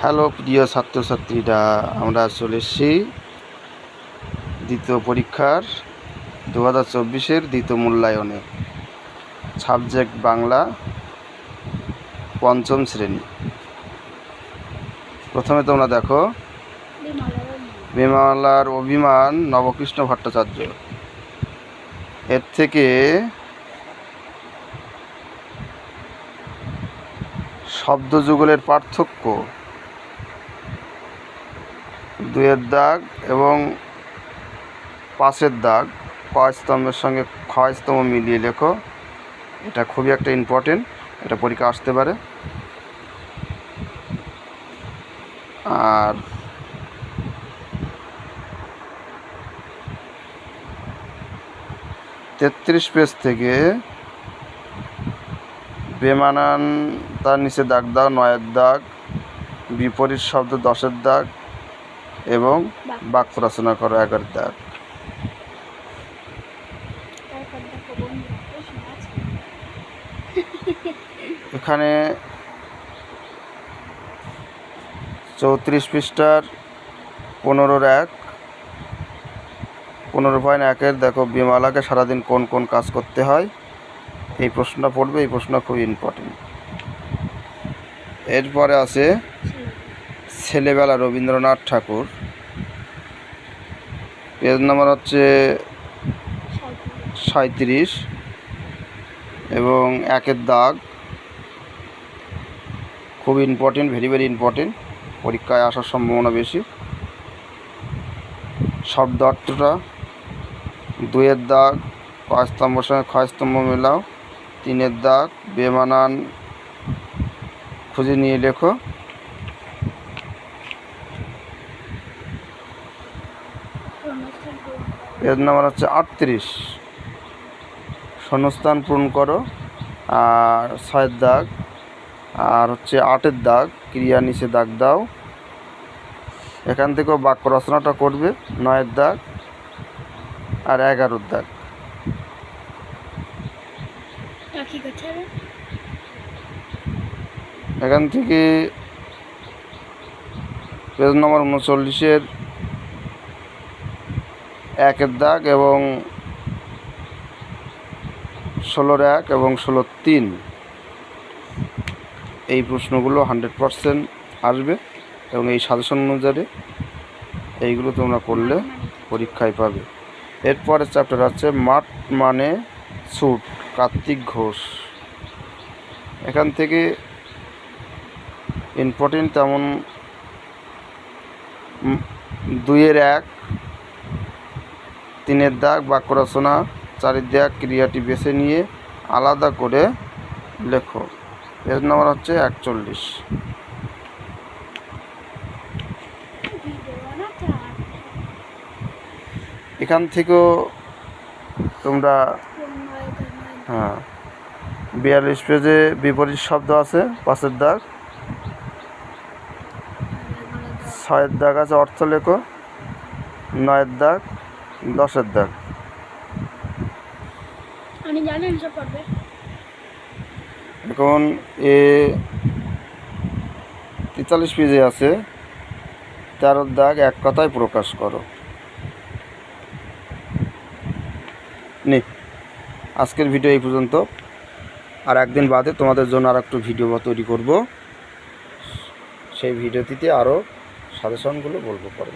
Hello প্রিয় ছাত্রছাত্রীরা, আমরা চলে এসেছি দ্বিতীয় পরীক্ষার 2024-এর দ্বিতীয় মূল্যায়নে। সাবজেক্ট বাংলা, পঞ্চম শ্রেণী। প্রথমে তোমরা দেখো বিমলার অভিমান নবকৃষ্ণ ভট্টাচার্য। এর থেকে শব্দযুগলের পার্থক্য, দুয়ের দাগ এবং পাঁচের দাগ ক স্তম্ভের সঙ্গে খ স্তম্ভ মিলিয়ে লেখো। এটা খুবই একটা ইম্পর্টেন্ট, এটা পরীক্ষা আসতে পারে। আর তেত্রিশ পেজ থেকে বেমানান তার নিচে দাগ দাও, নয়ের দাগ, বিপরীত শব্দ 10-এর দাগ এবং বাক্য রচনা করো 11-এর দাগ। এখানে 34 পৃষ্ঠার 15-1 15.1-এর দেখো, বিমলাকে সারাদিন কোন কোন কাজ করতে হয়, এই প্রশ্নটা পড়বে। এই প্রশ্ন খুব ইম্পর্টেন্ট। এরপরে আছে ছেলেবেলা, রবীন্দ্রনাথ ঠাকুর। পেজ নাম্বার হচ্ছে 37 এবং 1-এর দাগ। খুব ইম্পর্টেন্ট, ভেরি ইম্পর্টেন্ট, পরীক্ষায় আসার সম্ভাবনা বেশি। শব্দ অর্থটা, 2-এর দাগ ক স্তম্ভের সঙ্গে খ স্তম্ভ মেলাও, 3-এর দাগ বেমানান খুঁজে নিয়ে লেখো। পেজ নাম্বার হচ্ছে 38, শূন্যস্থান পূরণ করো। আর 6-এর দাগ আর হচ্ছে 8-এর দাগ, ক্রিয়া নিচে দাগ দাও। এখান থেকেও বাক্য রচনাটা করবে, 9-এর দাগ আর 11-এর দাগ। এখান থেকে পেজ নম্বর 39-এর 1-এর দাগ এবং 16-1 এবং 16-3, এই প্রশ্নগুলো 100% আসবে এবং এই সাজেশন অনুযায়ী এইগুলো তোমরা করলে পরীক্ষায় পাবে। এরপরে চ্যাপ্টার আছে মাঠ মানে ছুট, কার্তিক ঘোষ। এখান থেকে ইম্পর্টেন্ট তেমন 2-এর 1, 3-এর দাগ বাক্য রচনা, 4-এর দাগ ক্রিয়াটি বেছে নিয়ে আলাদা করে লেখো। পেজ নম্বর হচ্ছে 41। এখান থেকেও তোমরা 42 পেজে বিপরীত শব্দ আছে, 5-এর দাগ, 6-এর দাগ আছে অর্থ লেখো, 9-এর দাগ, 10-এর দাগ। এখন 43 পেজে আছে 13-এর দাগ, এক কথায় প্রকাশ করো। আজকের ভিডিও এই পর্যন্ত। আর একদিন বাদে তোমাদের জন্য আর একটু ভিডিও তৈরি করব, সেই ভিডিওটিতে আরও সাজেশনগুলো বলবো পরে।